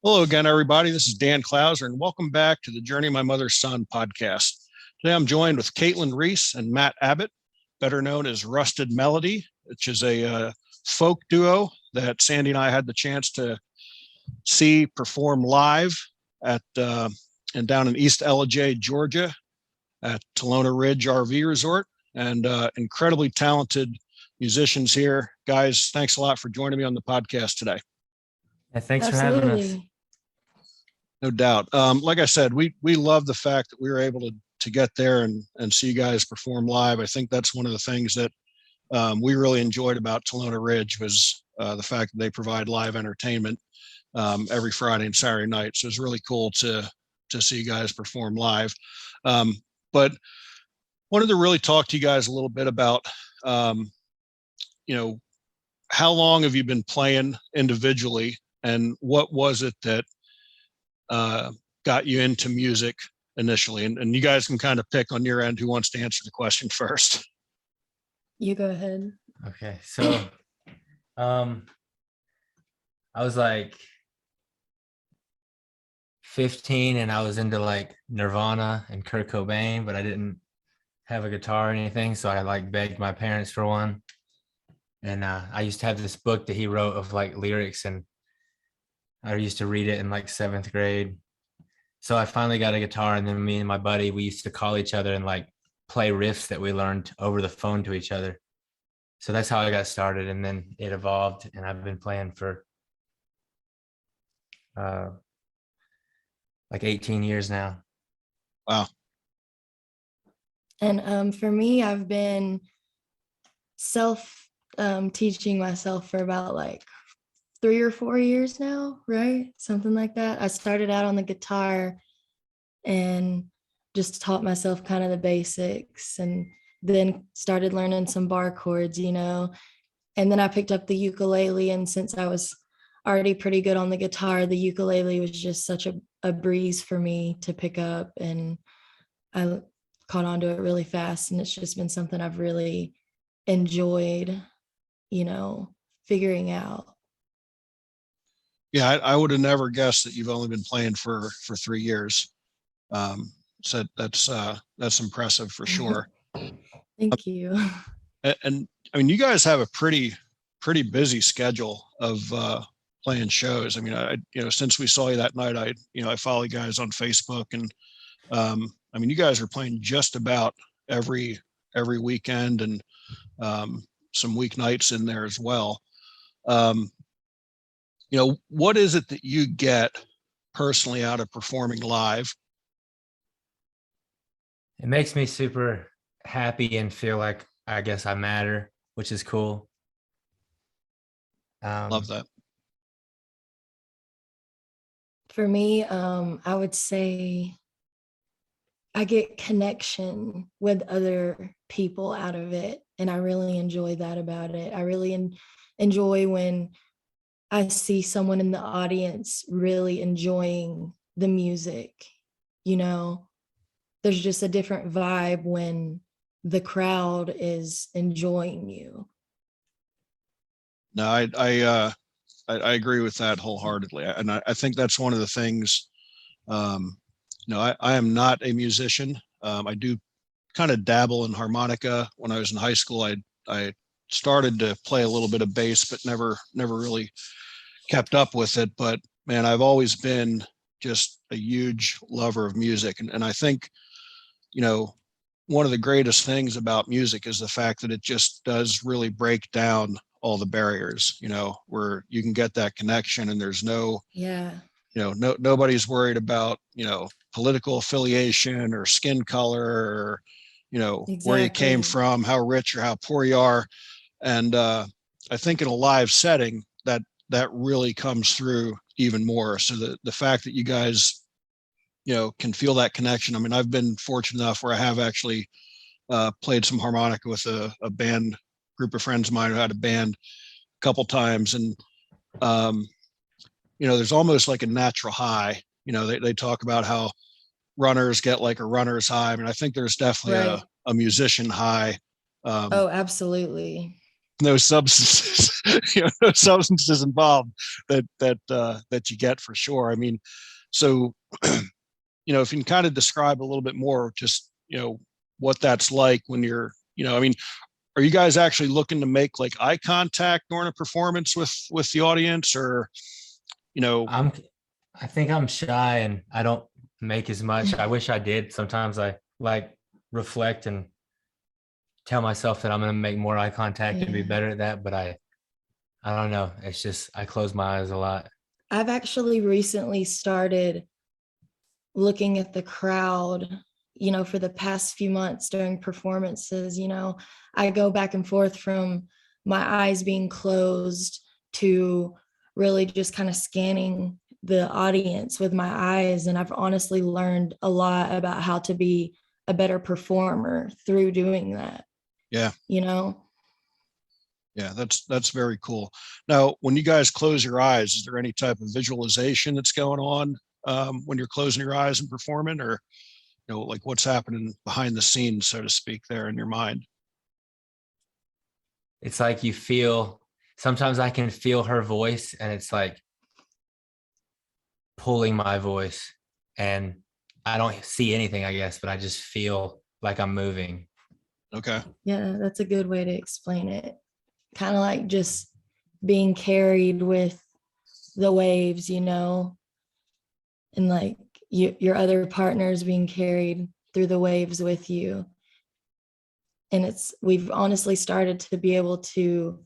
Hello again, everybody. This is Dan Clouser, and welcome back to the Journey of My Mother's Son podcast. Today I'm joined with Katelyn, Reece, and Matt Abbott, better known as RustedMelody, which is a folk duo that Sandy and I had the chance to see perform live at and down in East Ellijay, Georgia, at Talona Ridge RV Resort, and incredibly talented musicians here. Guys, thanks a lot for joining me on the podcast today. Yeah, thanks for having us. No doubt. Like I said, we love the fact that we were able to get there and see you guys perform live. I think that's one of the things that we really enjoyed about Talona Ridge was the fact that they provide live entertainment every Friday and Saturday night. So it's really cool to see you guys perform live. But wanted to really talk to you guys a little bit about, how long have you been playing individually, and what was it that got you into music initially? And you guys can kind of pick on your end who wants to answer the question first. You go ahead. Okay, so I was like 15 and I was into like Nirvana and Kurt Cobain, but I didn't have a guitar or anything, so I like begged my parents for one. And I used to have this book that he wrote of like lyrics, and I used to read it in like 7th grade. So I finally got a guitar, and then me and my buddy, we used to call each other and like play riffs that we learned over the phone to each other. So that's how I got started, and then it evolved, and I've been playing for like 18 years now. Wow. And for me, I've been teaching myself for about like 3 or 4 years now, right? Something like that. I started out on the guitar and just taught myself kind of the basics, and then started learning some bar chords, and then I picked up the ukulele. And since I was already pretty good on the guitar, the ukulele was just such a breeze for me to pick up, and I caught on to it really fast. And it's just been something I've really enjoyed, figuring out. Yeah, I would have never guessed that you've only been playing for 3 years. So that's impressive for sure. Thank you. And I mean, you guys have a pretty busy schedule of playing shows. I mean, since we saw you that night, I follow you guys on Facebook, and I mean, you guys are playing just about every weekend, and some weeknights in there as well. What is it that you get personally out of performing live? It makes me super happy and feel like I guess I matter, which is cool. Love that. For me, I would say I get connection with other people out of it, and I really enjoy that about it. I really enjoy when I see someone in the audience really enjoying the music. There's just a different vibe when the crowd is enjoying you. No, I agree with that wholeheartedly, and I think that's one of the things. I am not a musician. I do kind of dabble in harmonica. When I was in high school, I started to play a little bit of bass, but never really kept up with it. But man, I've always been just a huge lover of music, and I think, one of the greatest things about music is the fact that it just does really break down all the barriers, where you can get that connection, and there's nobody's worried about, political affiliation or skin color, or, Exactly. where you came from, how rich or how poor you are. And I think in a live setting that really comes through even more. So the fact that you guys, can feel that connection. I mean, I've been fortunate enough where I have actually played some harmonica with a band, group of friends of mine who had a band a couple times. And, there's almost like a natural high. They talk about how runners get like a runner's high. I mean, I think there's definitely Right. a musician high. Oh, absolutely. no substances, no substances involved that you get for sure. I mean, so if you can kind of describe a little bit more, just what that's like when you're, I mean, are you guys actually looking to make like eye contact during a performance with the audience, or I think I'm shy and I don't make as much. I wish I did. Sometimes I like reflect and tell myself that I'm going to make more eye contact and be better at that. But I don't know. It's just, I close my eyes a lot. I've actually recently started looking at the crowd, for the past few months during performances. I go back and forth from my eyes being closed to really just kind of scanning the audience with my eyes. And I've honestly learned a lot about how to be a better performer through doing that. Yeah. Yeah, that's very cool. Now, when you guys close your eyes, is there any type of visualization that's going on when you're closing your eyes and performing, or like what's happening behind the scenes, so to speak, there in your mind? It's like sometimes I can feel her voice, and it's like pulling my voice, and I don't see anything, I guess, but I just feel like I'm moving. Okay. Yeah, that's a good way to explain it. Kind of like just being carried with the waves, and like your other partners being carried through the waves with you. And we've honestly started to be able to,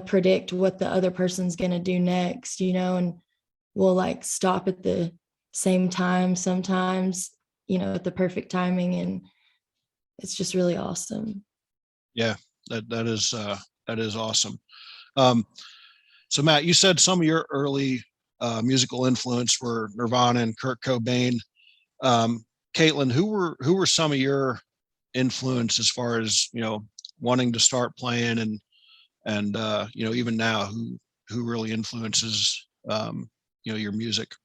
predict what the other person's going to do next, and we'll like stop at the same time sometimes, at the perfect timing. And it's just really awesome. Yeah, that is awesome. So Matt, you said some of your early musical influence were Nirvana and Kurt Cobain. Katelyn, who were some of your influence as far as wanting to start playing, and even now, who really influences your music?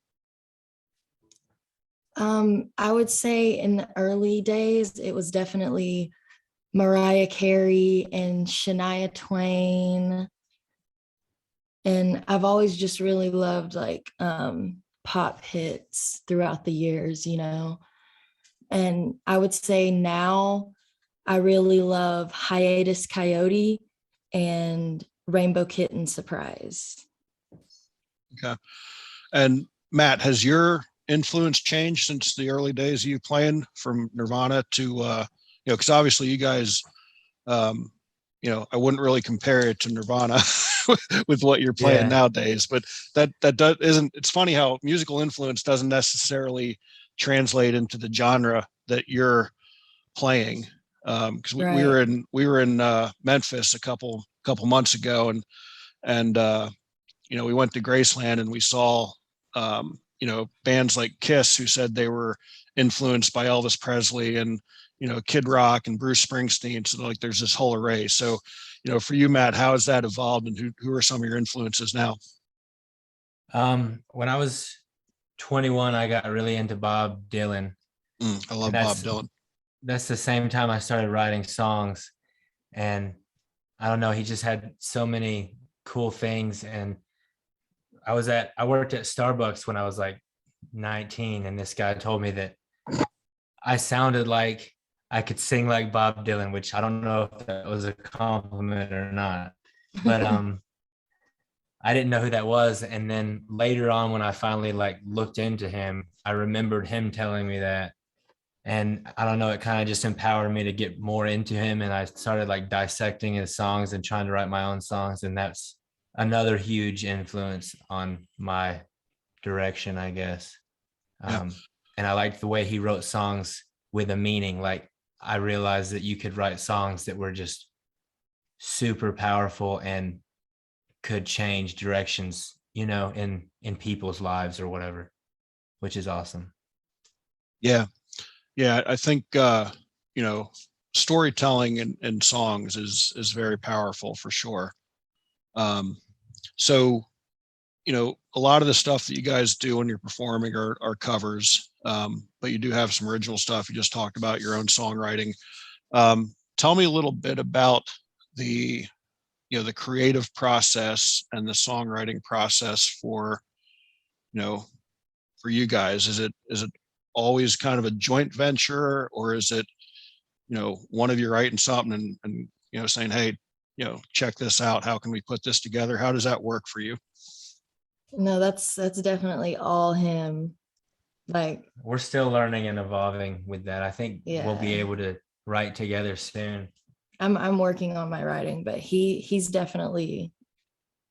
I would say in the early days, it was definitely Mariah Carey and Shania Twain. And I've always just really loved like pop hits throughout the years, And I would say now I really love Hiatus Coyote and Rainbow Kitten Surprise. Okay. And Matt, has your influence changed since the early days of you playing, from Nirvana to because obviously you guys I wouldn't really compare it to Nirvana with what you're playing nowadays, but that isn't, it's funny how musical influence doesn't necessarily translate into the genre that you're playing. Because we were in Memphis a couple months ago, and we went to Graceland, and we saw bands like Kiss, who said they were influenced by Elvis Presley and Kid Rock and Bruce Springsteen. So like there's this whole array. So for you, Matt, how has that evolved, and who are some of your influences now? When I was 21, I got really into Bob Dylan. I love Bob Dylan. That's the same time I started writing songs, and I don't know, he just had so many cool things. And I worked at Starbucks when I was like 19, and this guy told me that I sounded like I could sing like Bob Dylan, which I don't know if that was a compliment or not, but I didn't know who that was. And then later on, when I finally like looked into him, I remembered him telling me that. And I don't know, it kind of just empowered me to get more into him. And I started like dissecting his songs and trying to write my own songs. And that's another huge influence on my direction, I guess. Yeah. And I liked the way he wrote songs with a meaning. Like I realized that you could write songs that were just super powerful and could change directions, in people's lives or whatever, which is awesome. Yeah. I think storytelling in songs is very powerful for sure. So a lot of the stuff that you guys do when you're performing are covers, but you do have some original stuff. You just talked about your own songwriting. Tell me a little bit about the, the creative process and the songwriting process for, for you guys? Is it always kind of a joint venture, or is it, one of you writing something and saying, hey, check this out, how can we put this together? How does that work for you? No, that's definitely all him. Like, We're still learning and evolving with that. I think we'll be Yeah. able to write together soon. I'm working on my writing, but he's definitely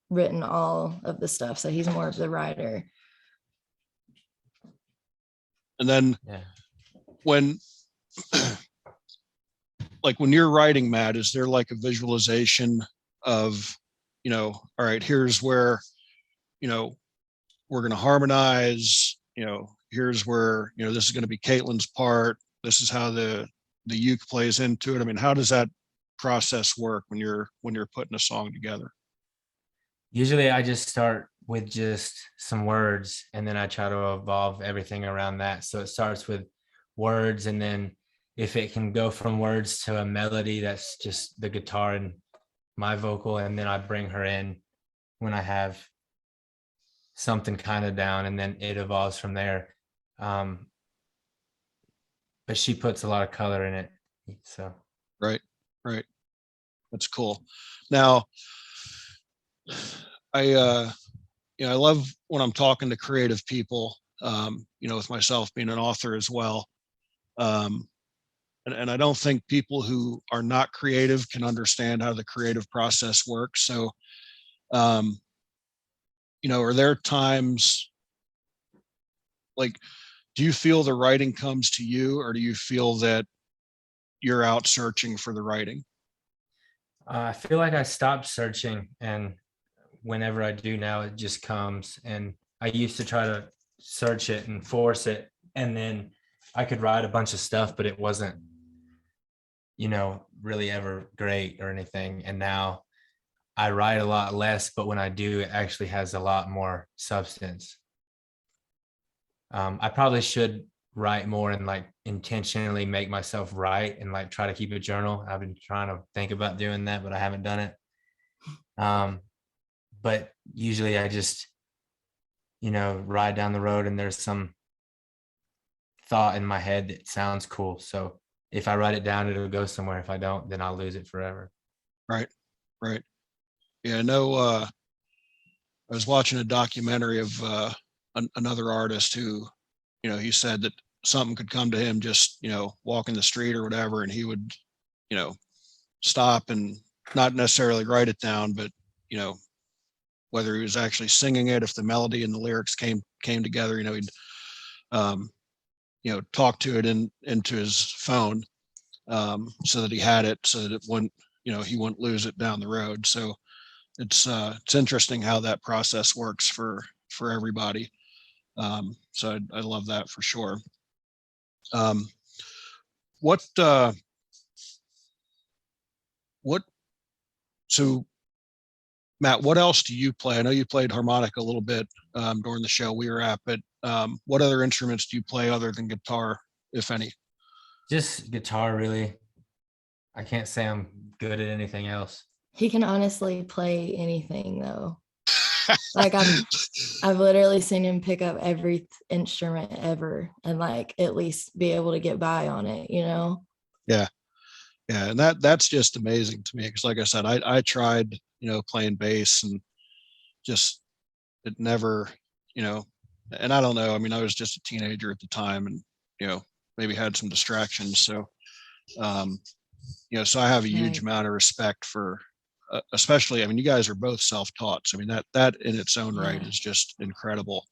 written all of the stuff, so he's more of the writer. And then Yeah. when like when you're writing, Matt, is there like a visualization of, all right, here's where, we're going to harmonize, here's where, this is going to be Katelyn's part. This is how the uke plays into it. I mean, how does that process work when you're putting a song together? Usually I just start with just some words, and then I try to evolve everything around that. So it starts with words, and then if it can go from words to a melody, that's just the guitar and my vocal, and then I bring her in when I have something kind of down, and then it evolves from there. But she puts a lot of color in it. So Right. That's cool. Now, I love when I'm talking to creative people, with myself being an author as well. And I don't think people who are not creative can understand how the creative process works. So, are there times like, do you feel the writing comes to you, or do you feel that you're out searching for the writing? I feel like I stopped searching, and whenever I do now, it just comes. And I used to try to search it and force it, and then I could write a bunch of stuff, but it wasn't, really ever great or anything. And now I write a lot less, but when I do, it actually has a lot more substance. I probably should write more and like intentionally make myself write and like try to keep a journal. I've been trying to think about doing that, but I haven't done it. But usually I just, ride down the road and there's some thought in my head that sounds cool. So if I write it down, it'll go somewhere. If I don't, then I'll lose it forever. Right. Yeah, I know. I was watching a documentary of another artist who, he said that something could come to him just, walking the street or whatever, and he would, stop and not necessarily write it down, but, whether he was actually singing it, if the melody and the lyrics came together, he'd, talk to it into his phone, so that he had it, so that it wouldn't, he wouldn't lose it down the road. So it's interesting how that process works for everybody. So I love that for sure. What so Matt, what else do you play? I know you played harmonica a little bit during the show we were at, but what other instruments do you play other than guitar, if any? Just guitar, really. I can't say I'm good at anything else. He can honestly play anything though. Like I've literally seen him pick up every instrument ever and like at least be able to get by on it, Yeah. And that's just amazing to me, because like I said, I tried, playing bass, and just it never, and I don't know. I mean, I was just a teenager at the time, and maybe had some distractions. So, so I have a huge Right. amount of respect for, especially. I mean, you guys are both self-taught. So, I mean, that in its own right Yeah. is just incredible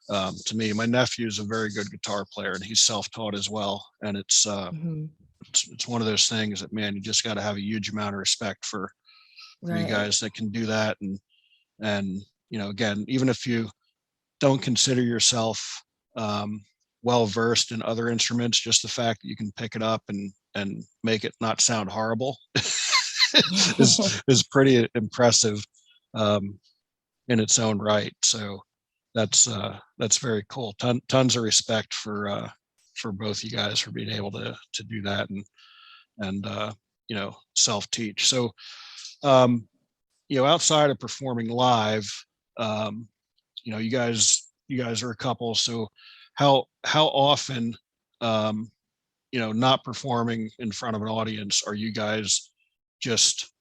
to me. My nephew is a very good guitar player, and he's self-taught as well. And Mhm. it's one of those things that, man, you just got to have a huge amount of respect for you Right. guys that can do that. And again, even if you don't consider yourself well versed in other instruments, just the fact that you can pick it up and make it not sound horrible is pretty impressive in its own right. So that's very cool. Tons of respect for both you guys for being able to do that. And self-teach. So, outside of performing live, you guys are a couple. So how often, not performing in front of an audience, are you guys just,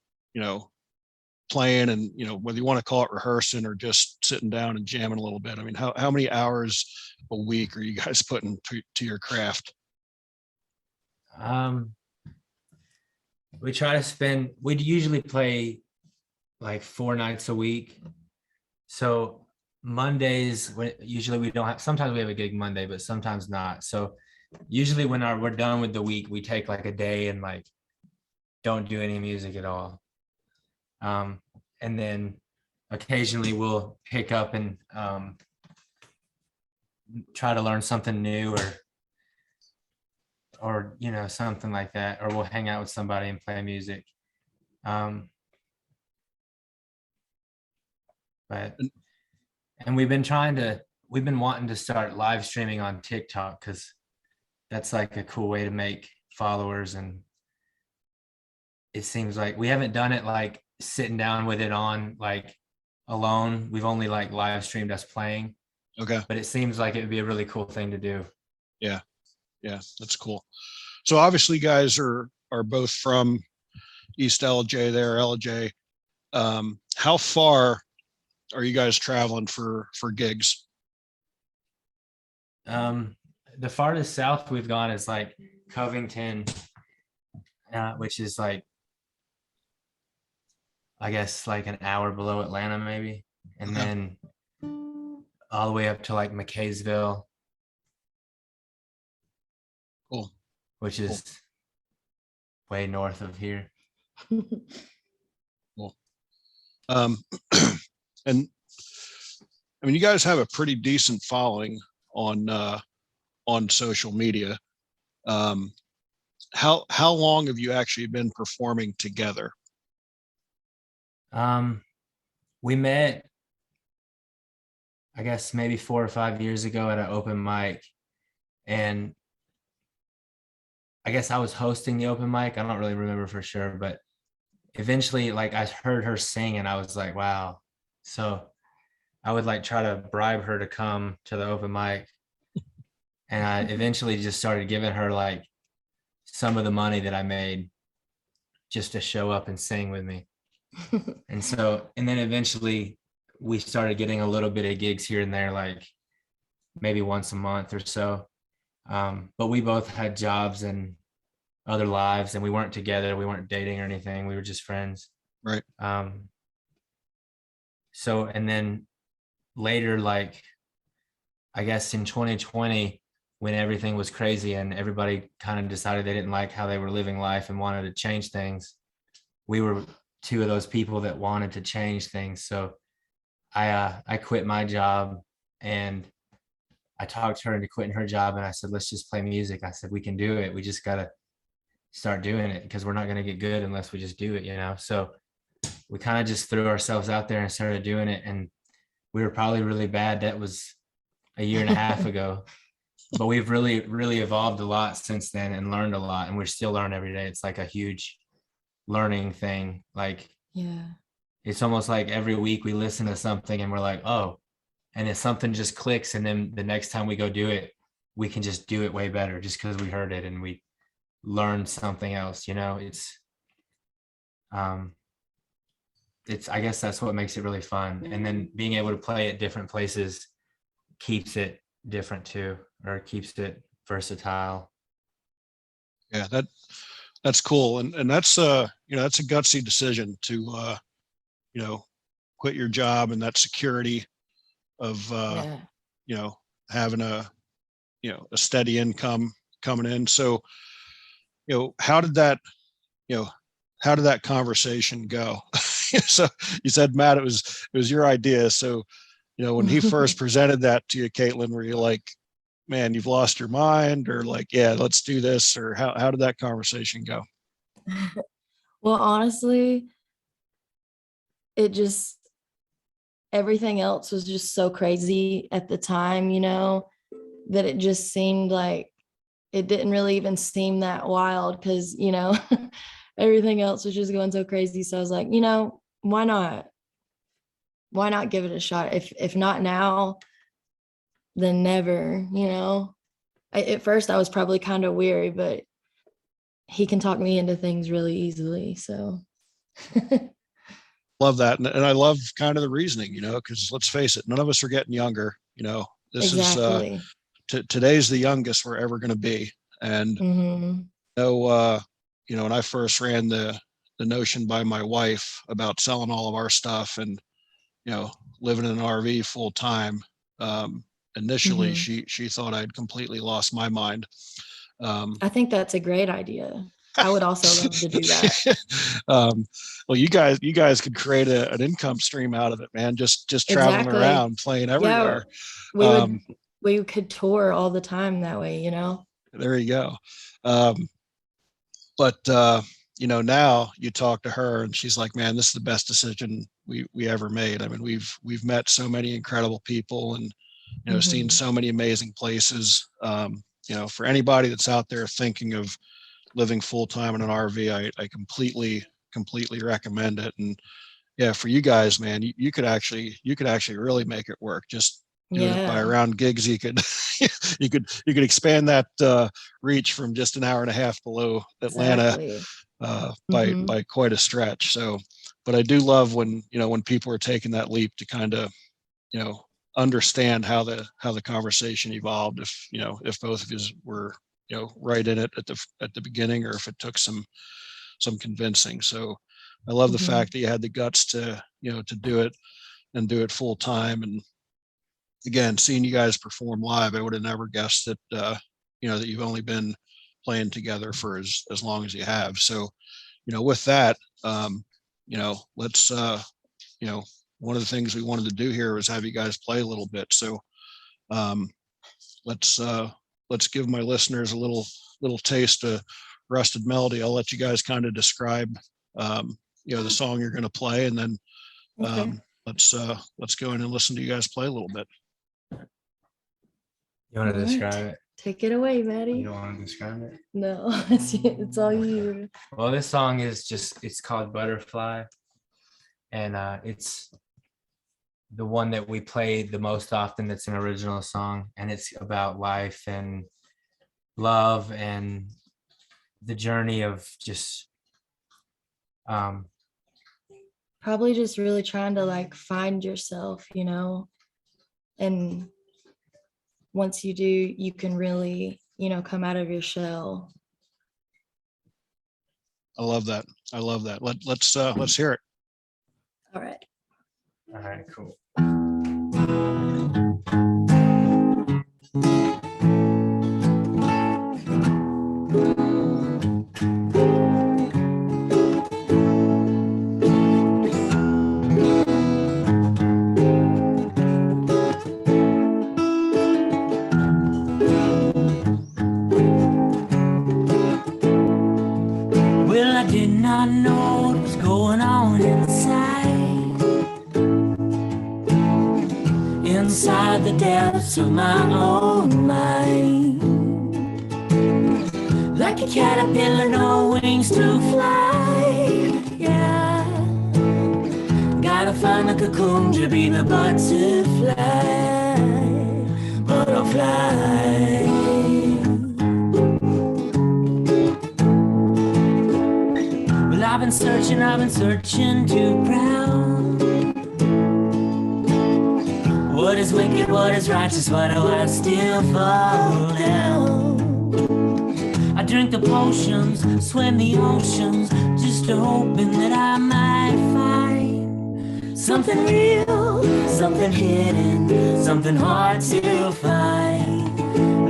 playing and, whether you want to call it rehearsing or just sitting down and jamming a little bit? I mean, how many hours a week are you guys putting to your craft? We'd usually play like 4 nights a week. So Mondays, usually we don't have, sometimes we have a gig Monday, but sometimes not. So usually when we're done with the week, we take like a day and like don't do any music at all. And then occasionally we'll pick up and try to learn something new or something like that, or we'll hang out with somebody and play music. But we've been wanting to start live streaming on TikTok, because that's like a cool way to make followers, and it seems like we haven't done it like sitting down with it on like alone. We've only like live streamed us playing. Okay. But it seems like it would be a really cool thing to do. Yeah, that's cool. So obviously guys are both from East Ellijay there, Ellijay. How far are you guys traveling for gigs? The farthest south we've gone is like Covington, which is like, I guess like an hour below Atlanta maybe. And Okay. Then all the way up to like McKaysville. Cool. Which is way north of here. Cool. And I mean, you guys have a pretty decent following on social media. How long have you actually been performing together? We met, I guess maybe 4 or 5 years ago at an open mic, and I guess I was hosting the open mic. I don't really remember for sure, but eventually like I heard her sing and I was like, wow. So I would like try to bribe her to come to the open mic. And I eventually just started giving her like some of the money that I made just to show up and sing with me. And then eventually we started getting a little bit of gigs here and there, like maybe once a month or so. But we both had jobs and other lives, and we weren't together. We weren't dating or anything. We were just friends. Right. So, and then later, like, I guess in 2020, when everything was crazy and everybody kind of decided they didn't like how they were living life and wanted to change things, we were two of those people that wanted to change things. So I quit my job and I talked her into quitting her job, and I said, let's just play music. I said, we can do it. We just got to start doing it, because we're not going to get good unless we just do it, So we kind of just threw ourselves out there and started doing it. And we were probably really bad. That was a year and a half ago, but we've really, really evolved a lot since then and learned a lot. And we're still learning every day. It's like a huge learning thing. Like, Yeah. It's almost like every week we listen to something and we're like, oh, and if something just clicks, and then the next time we go do it, we can just do it way better just because we heard it and we learned something else. It's I guess that's what makes it really fun. And then being able to play at different places keeps it different too, or keeps it versatile. Yeah, that's cool. And that's that's a gutsy decision to quit your job and that security of having a steady income coming in. So how did that conversation go? So you said, Matt, it was your idea. So when he first presented that to you, Katelyn, were you like, man, you've lost your mind, or like, yeah, let's do this? Or how did that conversation go? Well, honestly, everything else was just so crazy at the time, that it just seemed like it didn't really even seem that wild, because everything else was just going so crazy. So I was like, why not? Why not give it a shot? If not now, then never, at first I was probably kind of weary, but he can talk me into things really easily. So Love that. And I love kind of the reasoning, because let's face it, none of us are getting younger. This exactly. is today's the youngest we're ever going to be. And Mm-hmm. when I first ran the notion by my wife about selling all of our stuff and, living in an RV full time, initially Mm-hmm. she thought I'd completely lost my mind. I think that's a great idea. I would also love to do that. Well, you guys could create an income stream out of it, man. Just traveling Exactly. around, playing Yeah, everywhere. we would we could tour all the time that way. There you go. But now you talk to her and she's like, man, this is the best decision we ever made. I mean, we've met so many incredible people and seen Mm-hmm. so many amazing places. For anybody that's out there thinking of living full time in an RV, I completely recommend it. And yeah, for you guys, man, you could actually really make it work. Just doing it by Yeah, around gigs, you could you could expand that reach from just an hour and a half below Atlanta exactly. Mm-hmm. by quite a stretch. So, but I do love when when people are taking that leap to kind of understand how the conversation evolved. If both of you were right in it at the beginning, or if it took some convincing. So I love the Mm-hmm. fact that you had the guts to to do it and do it full time. And again, seeing you guys perform live, I would have never guessed that that you've only been playing together for as long as you have. So with that, let's one of the things we wanted to do here was have you guys play a little bit. So um, let's give my listeners a little taste of Rusted Melody. I'll let you guys kind of describe the song you're going to play, and then Okay. let's go in and listen to you guys play a little bit. You want to All right. describe it? Take it away, You Maddie. don't want to describe it? No, it's all you. Well, this song it's called Butterfly. And it's the one that we play the most often. That's an original song. And it's about life and love and the journey of just Probably just really trying to find yourself, and once you do, you can really, come out of your shell. I love that. Let's hear it. All right. all right, cool. Well, I did not know what was going on inside the depths of my own mind. Like a caterpillar, no wings to fly. Yeah, gotta find the cocoon to be the butterfly. Well, I've been searching to ground what is wicked, what is righteous, why do I still fall down? I drink the potions, swim the oceans, just hoping that I might find something real, something hidden, something hard to find.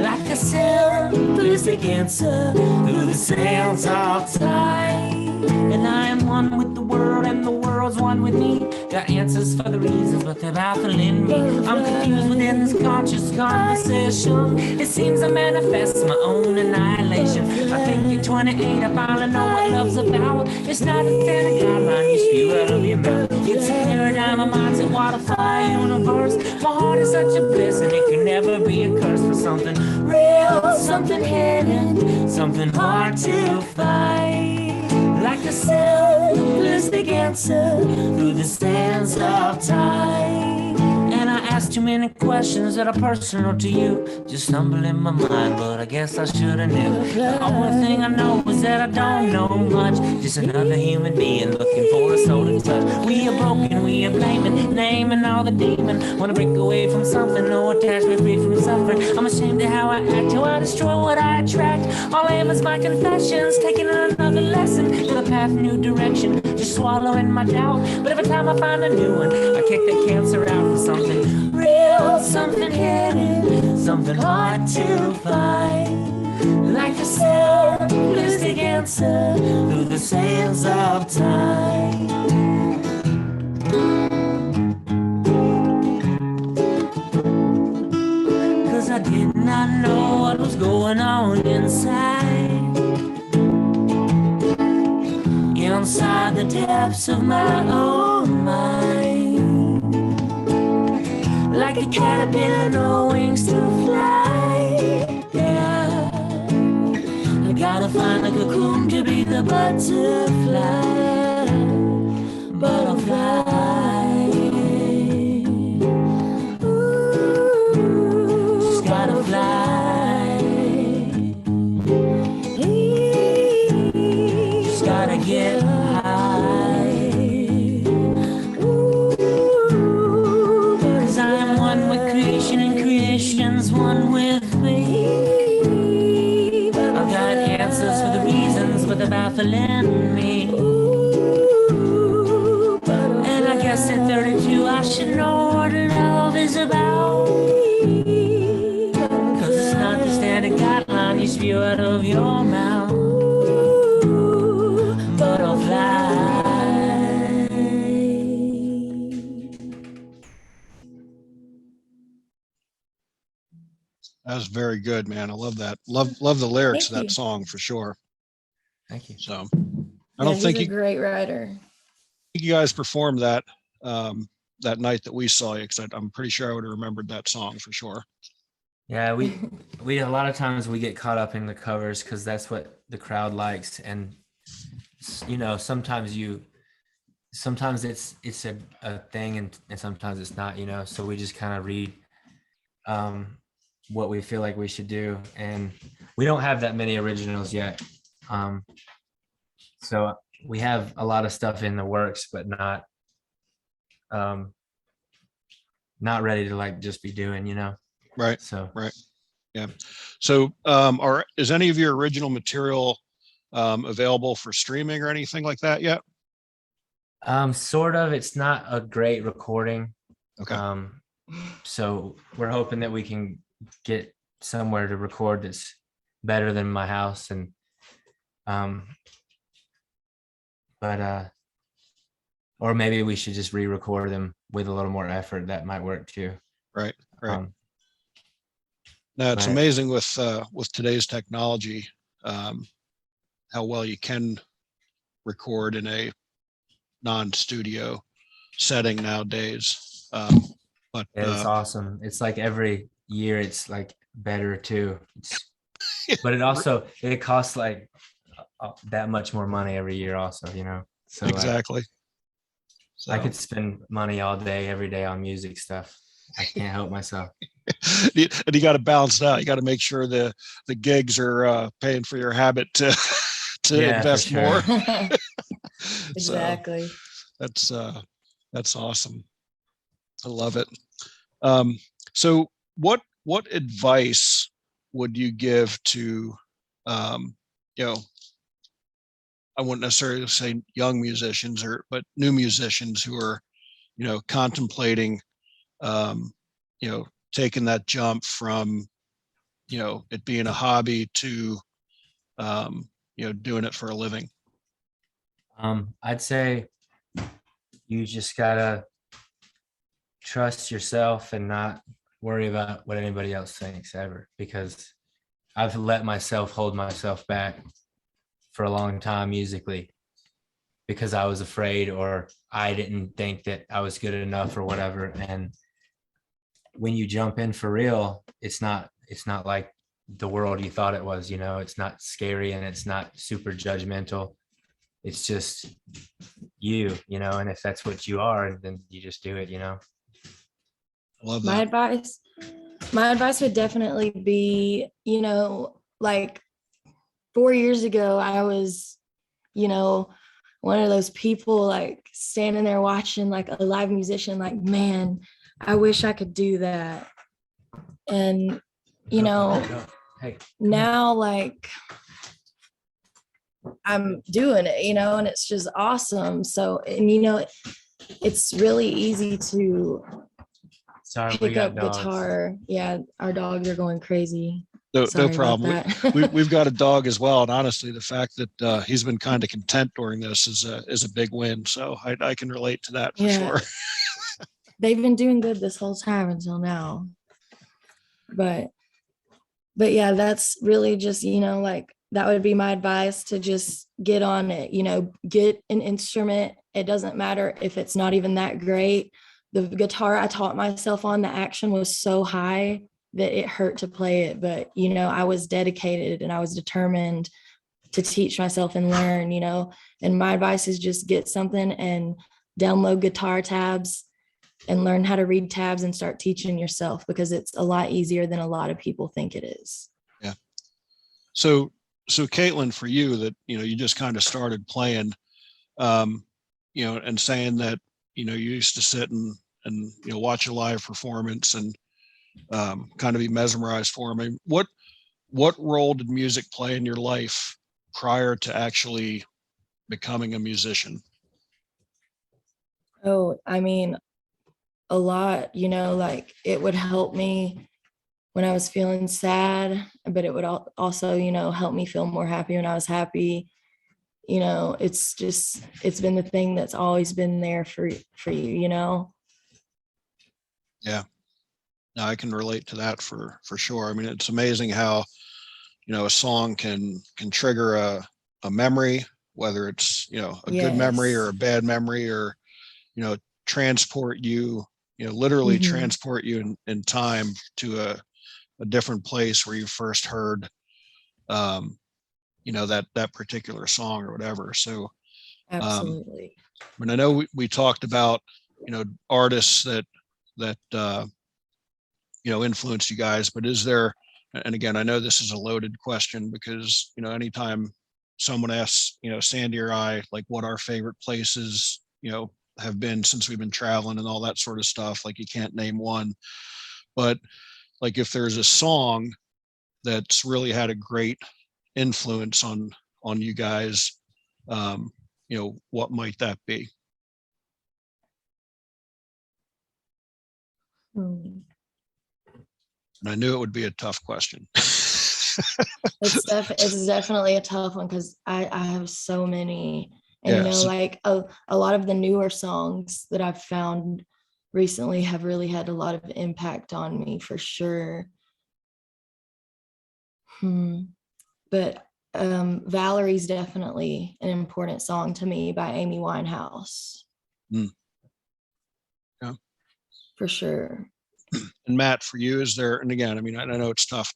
Like a sailor through the cancer, through the sails of time. And I am one with the world, and the world's one with me. Got answers for the reasons, but they're baffling me. I'm confused within this conscious conversation. It seems I manifest my own annihilation. I think you're 28, I finally know what love's about. It's not a standard guideline you spew out of your mouth. It's a paradigm, a mindset, waterfly universe. My heart is such a bliss, and it can never be a curse for something real, something hidden, something hard to find. Like the simplistic answer through the sands of time. And I asked too many questions that are personal to you, just stumble in my mind, but I guess I should've knew. The only thing I know is that I don't know much, just another human being looking for a soul to touch. We are broken, we are blaming, naming all the demon. Wanna break away from something, no attachment, free from suffering. I'm ashamed of how I act, how I destroy what I attract. All I am is my confessions, taking another lesson to the path, new direction, just swallowing my doubt. But every time I find a new one, I kick that cancer out for something real, something hidden, something hard to find. Like the simplistic answer through the sands of time. Cause I did not know what was going on inside. Inside the depths of my own mind. Like a caterpillar, no wings to fly. Yeah, I gotta find a cocoon to be the butterfly. Butterfly. Ooh, just gotta fly. Just gotta get high. Creation's one with me. I've got answers for the reasons, but they're baffling me. And I guess at 32 I should know what love is about. Cause it's not the standard guideline you spew out of your mouth. Butterfly. That was very good, man. I love that. Love the lyrics Thank of that you. song for sure. Thank you. So Yeah, I don't he's think a great writer. you guys performed that that night that we saw you, because I'm pretty sure I would have remembered that song for sure. Yeah, we a lot of times we get caught up in the covers because that's what the crowd likes, and you know, sometimes it's a thing and sometimes it's not, you know, so we just kind of read what we feel like we should do, and we don't have that many originals yet, so we have a lot of stuff in the works, but not ready to like just be doing, you know. Right. So Right. Yeah. So is any of your original material available for streaming or anything like that yet? Sort of. It's not a great recording. Okay. So we're hoping that we can get somewhere to record that's better than my house, and or maybe we should just re-record them with a little more effort. That might work too. Right. Right. But It's amazing with today's technology, how well you can record in a non-studio setting nowadays. But it's awesome. It's like every year it's like better too. But it costs like that much more money every year also, you know. So exactly. So. I could spend money all day, every day on music stuff. I can't help myself. And you got to balance it out. You got to make sure the gigs are paying for your habit to invest more. Exactly. So that's awesome. I love it. So what advice would you give to you know, I wouldn't necessarily say young musicians but new musicians who are, you know, contemplating you know, taking that jump from, you know, it being a hobby to you know, doing it for a living? I'd say you just gotta trust yourself and not worry about what anybody else thinks ever, because I've let myself hold myself back for a long time musically because I was afraid, or I didn't think that I was good enough or whatever. And when you jump in for real, it's not like the world you thought it was, you know. It's not scary and it's not super judgmental. it's just you, and if that's what you are, then you just do it, Love My that. advice, my advice would definitely be, like 4 years ago, I was, one of those people like standing there watching like a live musician, like, man, I wish I could do that. And, Hey, now like I'm doing it, and it's just awesome. So, and it's really easy to sorry, we pick got up dogs. guitar. Yeah, our dogs are going crazy. No Sorry about problem. that. We've got a dog as well, and honestly, the fact that he's been kind of content during this is a big win. So I can relate to that for Yeah. sure. They've been doing good this whole time until now. But yeah, that's really just, like that would be my advice, to just get on it, get an instrument. It doesn't matter if it's not even that great. The guitar I taught myself on, the action was so high that it hurt to play it. But, I was dedicated and I was determined to teach myself and learn, and my advice is just get something and download guitar tabs and learn how to read tabs and start teaching yourself, because it's a lot easier than a lot of people think it is. Yeah. So Katelyn, for you that, you just kind of started playing, and saying that, you used to sit and watch a live performance and kind of be mesmerized for me. What role did music play in your life prior to actually becoming a musician? Oh, I mean, a lot, like it would help me when I was feeling sad, but it would also, help me feel more happy when I was happy. It's been the thing that's always been there for you. Yeah. No, I can relate to that for sure. I mean, it's amazing how, a song can trigger a memory, whether it's, a good memory or a Yes. bad memory, or, transport you, literally Mhm. transport you in time to a different place where you first heard, that particular song or whatever. So, Absolutely. I mean, I know we talked about, artists that influence you guys, but is there, and again, I know this is a loaded question because, anytime someone asks, Sandy or I, like what our favorite places, have been since we've been traveling and all that sort of stuff, like you can't name one, but like if there's a song that's really had a great influence on you guys, what might that be? Hmm. And I knew it would be a tough question. It's definitely a tough one, because I have so many. And Yeah. So, like a lot of the newer songs that I've found recently have really had a lot of impact on me, for sure. But Valerie's definitely an important song to me, by Amy Winehouse. yeah. For sure. And Matt, for you, is there, and again, I mean, I know it's tough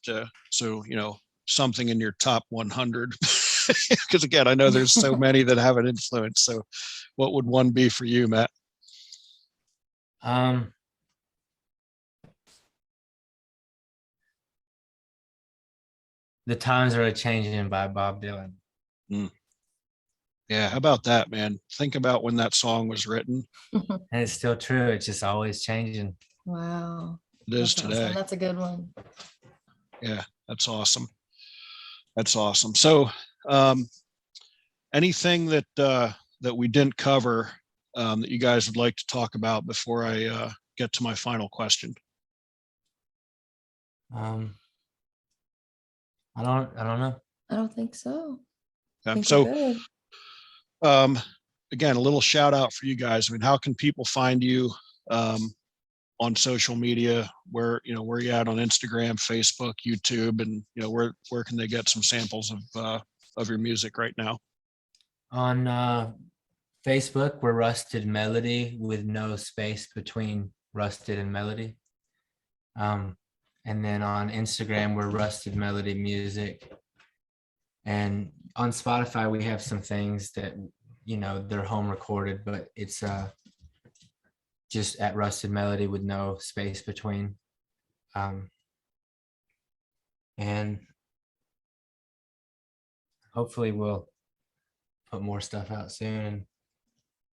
something in your top 100, because again, I know there's so many that have an influence. So what would one be for you, Matt? The Times Are A-Changing by Bob Dylan. Yeah, how about that, man? Think about when that song was written. And it's still true. It's just always changing. Wow. It is That's today. awesome. That's a good one. Yeah, that's awesome. That's awesome. So anything that we didn't cover that you guys would like to talk about before I get to my final question? I don't know. I don't think so. I Okay. think So we're good. again, a little shout out for you guys. I mean, how can people find you on social media? Where you at on Instagram, Facebook, YouTube, and where can they get some samples of your music right now? On Facebook, we're Rusted Melody, with no space between Rusted and Melody. And then on Instagram, we're Rusted Melody Music. And on Spotify, we have some things that they're home recorded, but it's just at Rusted Melody with no space between. And hopefully we'll put more stuff out soon.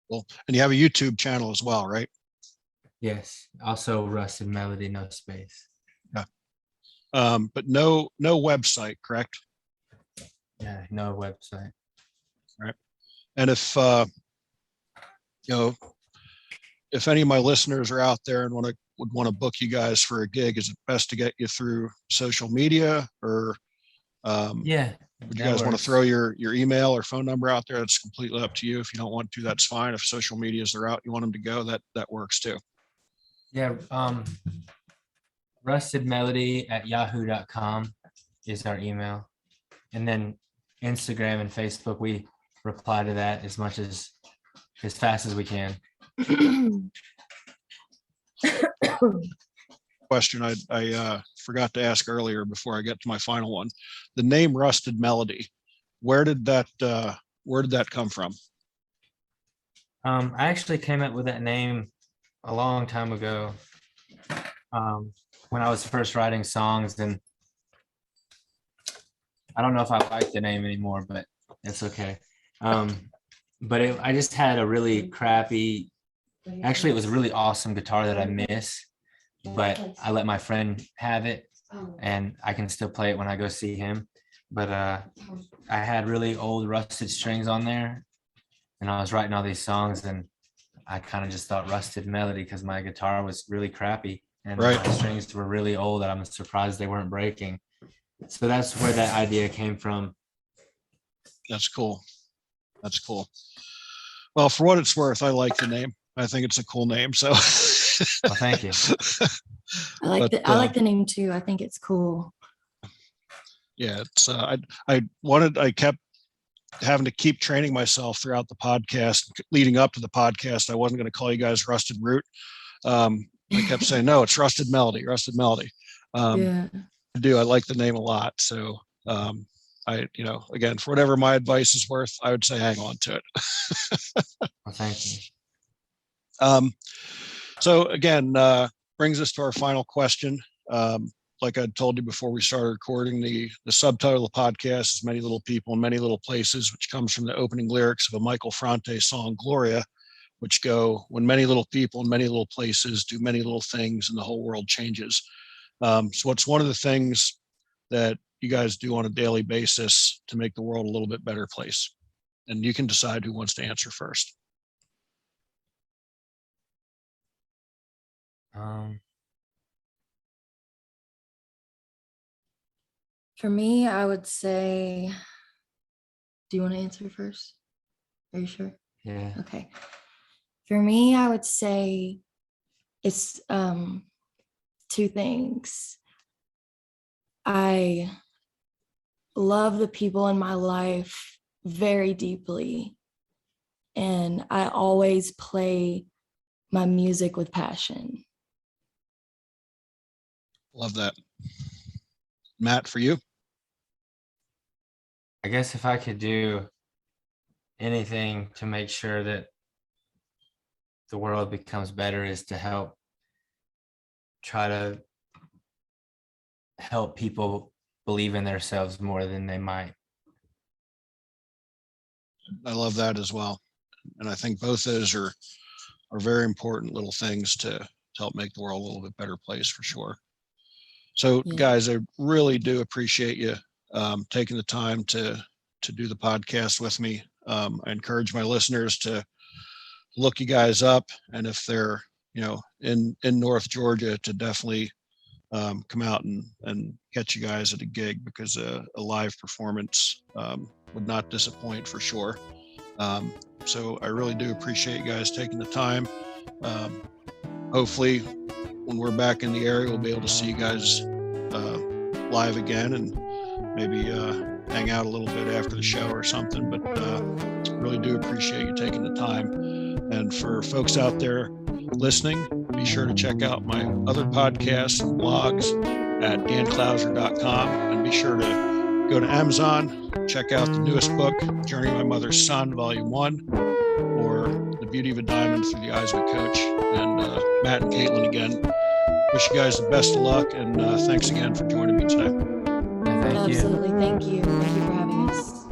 Well, and you have a YouTube channel as well, right? Yes, also Rusted Melody, no space. Yeah. But no website, correct? Yeah, no website. Right. And if if any of my listeners are out there and would want to book you guys for a gig, is it best to get you through social media, or Yeah. would you guys want to throw your email or phone number out there? That's completely up to you. If you don't want to, that's fine. If social media is the route you want them to go, that works too. Yeah. RustedMelody@yahoo.com is our email. And then Instagram and Facebook, we reply to that as fast as we can. Question I forgot to ask earlier before I get to my final one. The name Rusted Melody, where did that come from? I actually came up with that name a long time ago, when I was first writing songs, and I don't know if I like the name anymore, but it's okay. But I just had a really crappy, actually it was a really awesome guitar that I miss, but I let my friend have it and I can still play it when I go see him. But I had really old rusted strings on there, and I was writing all these songs, and I kind of just thought Rusted Melody because my guitar was really crappy and Right. my strings were really old that I'm surprised they weren't breaking. So that's where that idea came from. That's cool. That's cool. Well, for what it's worth, I like the name. I think it's a cool name. So Well, thank you. I like the name too. I think it's cool. Yeah, it's I kept having to keep training myself throughout the podcast. Leading up to the podcast, I wasn't going to call you guys Rusted Root. I kept saying, no, it's Rusted Melody, Rusted Melody. Yeah. I like the name a lot. So again, for whatever my advice is worth, I would say hang on to it. Well, thank you. So again, brings us to our final question. Like I told you before we started recording, the subtitle of the podcast is Many Little People in Many Little Places, which comes from the opening lyrics of a Michael Franti song, Gloria, which go, when many little people in many little places do many little things and the whole world changes. So it's one of the things that you guys do on a daily basis to make the world a little bit better place. And you can decide who wants to answer first. For me, I would say, do you want to answer first? Are you sure? Yeah. Okay. For me, I would say it's two things. I love the people in my life very deeply, and I always play my music with passion. Love that. Matt, for you? I guess if I could do anything to make sure that the world becomes better, is to try to help people believe in themselves more than they might. I love that as well. And I think both those are very important little things to help make the world a little bit better place, for sure. So guys, I really do appreciate you taking the time to do the podcast with me. I encourage my listeners to look you guys up, and if they're in North Georgia, to definitely come out and catch you guys at a gig, because a live performance would not disappoint, for sure. So I really do appreciate you guys taking the time. Hopefully when we're back in the area, we'll be able to see you guys live again, and maybe hang out a little bit after the show or something. But really do appreciate you taking the time. And for folks out there listening, be sure to check out my other podcasts and blogs at danclouser.com, and be sure to go to Amazon, check out the newest book, Journey of My Mother's Son, Volume 1, or The Beauty of a Diamond Through the Eyes of a Coach. And Matt and Katelyn, again, wish you guys the best of luck, and thanks again for joining me today. Yeah, thank you. Absolutely. Thank you. Thank you for having us.